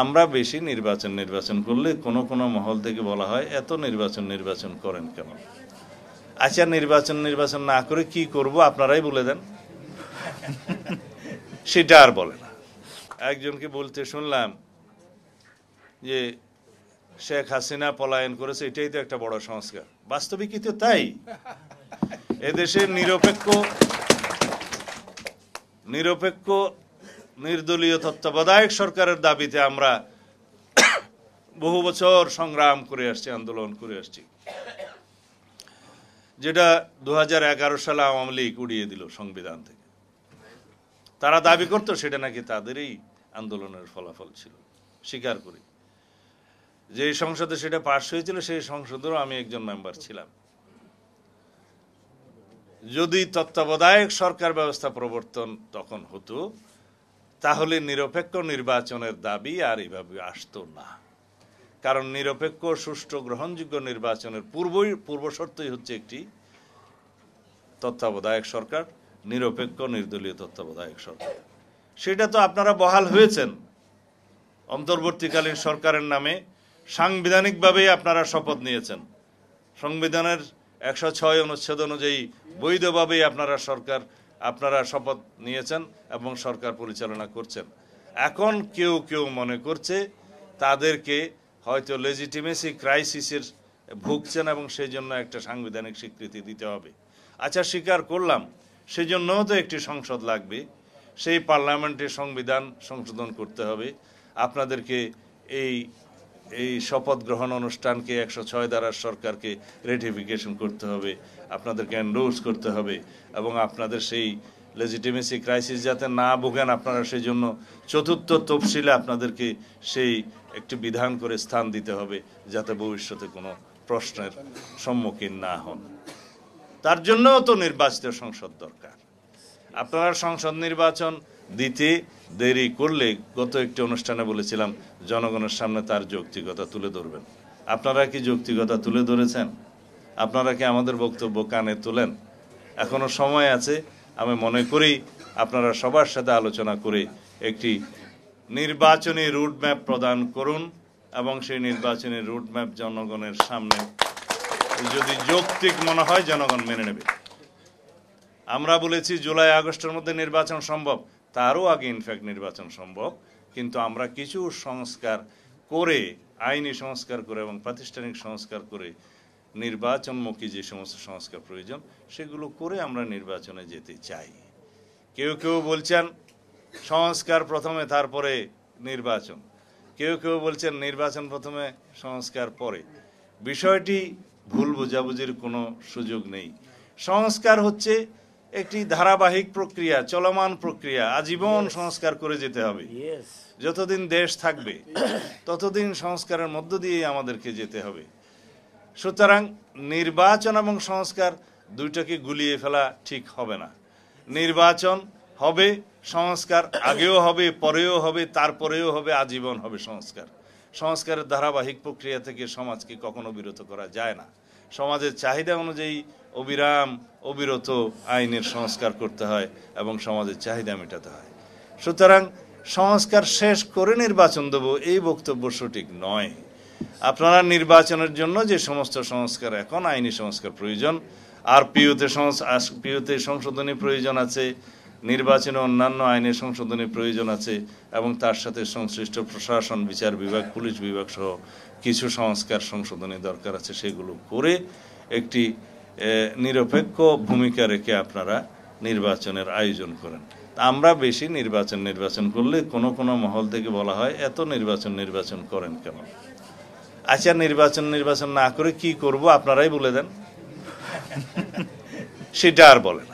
আমরা বেশি নির্বাচন করলে কোনো কোনো মহল থেকে বলা হয় এত নির্বাচন করেন কেন? আচ্ছা, নির্বাচন না করে কি করব আপনারাই বলে দেন। সেটা আর বলে না। একজনকে বলতে শুনলাম যে শেখ হাসিনা পলায়ন করেছে, এটাই তো একটা বড় সংস্কার। বাস্তবিকই তো তাই। এদেশের নিরপেক্ষ নির্দলীয় তত্ত্বাবধায়ক সরকারের দাবিতে আমরা বহু বছর সংগ্রাম করে আসছি, আন্দোলন করে আসছি, যেটা 2011 সালে আওয়ামী লীগ উড়িয়ে দিল সংবিধান থেকে। তারা দাবি করতো সেটা নাকি তাদেরই আন্দোলনের ফলাফল ছিল। স্বীকার করি, যে সংসদে সেটা পাশ হয়েছিল সেই সংসদেরও আমি একজন মেম্বার ছিলাম। যদি তত্ত্বাবধায়ক সরকার ব্যবস্থা প্রবর্তন তখন হতো, তাহলে নিরপেক্ষ নির্বাচনের দাবি আর এভাবে আসতো না। কারণ নিরপেক্ষ, সুষ্ঠু, গ্রহণযোগ্য নির্বাচনের পূর্ব শর্তই হচ্ছে একটি তত্ত্বাবধায়ক সরকার, নিরপেক্ষ নির্দলীয় তত্ত্বাবধায়ক সরকার। সেটা তো আপনারা বহাল হয়েছেন। অন্তর্বর্তীকালীন সরকারের নামে সাংবিধানিকভাবেই আপনারা শপথ নিয়েছেন। সংবিধানের 106 অনুচ্ছেদ অনুযায়ী বৈধভাবেই আপনারা শপথ নিয়েছেন এবং সরকার পরিচালনা করছেন। এখন কেউ মনে করছে তাদেরকে হয়তো লেজিটিমেসি ক্রাইসিসের ভুগছেন এবং সেই জন্য একটা সাংবিধানিক স্বীকৃতি দিতে হবে। আচ্ছা, স্বীকার করলাম, সেই জন্যও তো একটি সংসদ লাগবে। সেই পার্লামেন্টে সংবিধান সংশোধন করতে হবে। আপনাদেরকে এই শপথ গ্রহণ অনুষ্ঠানকে 106 ধারার সরকারকে রেটিফিকেশন করতে হবে, আপনাদেরকে এন্ডোর্স করতে হবে এবং আপনাদের সেই লেজিটিমেসি ক্রাইসিস যাতে না ভোগেন, আপনারা সেই জন্য 4র্থ তফসিলে আপনাদেরকে সেই একটি বিধান করে স্থান দিতে হবে, যাতে ভবিষ্যতে কোনো প্রশ্নের সম্মুখীন না হন। তার জন্যও তো নির্বাচিত সংসদ দরকার। আপনারা সংসদ নির্বাচন দিতে দেরি করলে, গত একটি অনুষ্ঠানে বলেছিলাম, জনগণের সামনে তার যৌক্তিকতা তুলে ধরবেন। আপনারা কি যৌক্তিকতা তুলে ধরেছেন? আপনারা কি আমাদের বক্তব্য কানে তোলেন? এখনো সময় আছে। আমি মনে করি আপনারা সবার সাথে আলোচনা করে একটি নির্বাচনী রুটম্যাপ প্রদান করুন এবং সেই নির্বাচনী রুটম্যাপ জনগণের সামনে যদি যৌক্তিক মনে হয় জনগণ মেনে নেবে। আমরা বলেছি জুলাই আগস্টের মধ্যে নির্বাচন সম্ভব, তারও আগে ইনফ্যাক্ট নির্বাচন সম্ভব, কিন্তু আমরা কিছু সংস্কার করে, আইনি সংস্কার করে এবং প্রাতিষ্ঠানিক সংস্কার করে, নির্বাচনমুখী যে সমস্ত সংস্কার প্রয়োজন সেগুলো করে আমরা নির্বাচনে যেতে চাই। কেউ বলছেন সংস্কার প্রথমে তারপরে নির্বাচন, কেউ বলছেন নির্বাচন প্রথমে সংস্কার পরে। বিষয়টি ভুল বোঝাবুঝির কোনো সুযোগ নেই। সংস্কার হচ্ছে একটি ধারাবাহিক প্রক্রিয়া, চলমান প্রক্রিয়া। আজীবন সংস্কার করে যেতে হবে। যতদিন দেশ থাকবে ততদিন সংস্কারের মধ্য দিয়ে আমাদেরকে যেতে হবে। সুতরাং নির্বাচন এবং সংস্কার দুইটাকে গুলিয়ে ফেলা ঠিক হবে না। নির্বাচন হবে, সংস্কার আগেও হবে, পরেও হবে, তারপরেও হবে, আজীবন হবে সংস্কার। সংস্কারের ধারাবাহিক প্রক্রিয়া থেকে সমাজকে কখনো বিরত করা যায় না। সমাজের চাহিদা অনুযায়ী অবিরত আইনের সংস্কার করতে হয় এবং সমাজের চাহিদা মেটাতে হয়। সুতরাং সংস্কার শেষ করে নির্বাচন দেব, এই বক্তব্য সঠিক নয়। আপনারা নির্বাচনের জন্য যে সমস্ত সংস্কার, এখন আইনি সংস্কার প্রয়োজন, আর পিওতে সংশোধনী প্রয়োজন আছে, নির্বাচনে অন্যান্য আইনের সংশোধনী প্রয়োজন আছে এবং তার সাথে সংশ্লিষ্ট প্রশাসন, বিচার বিভাগ, পুলিশ বিভাগ সহ কিছু সংশোধনী দরকার আছে। সেগুলো করে একটি নিরপেক্ষ ভূমিকা রেখে আপনারা নির্বাচনের আয়োজন করেন। আমরা বেশি নির্বাচন করলে কোনো মহল থেকে বলা হয় এত নির্বাচন করেন কেন? আচ্ছা, নির্বাচন না করে কি করব আপনারাই বলে দেন। সেটা আর বলে না।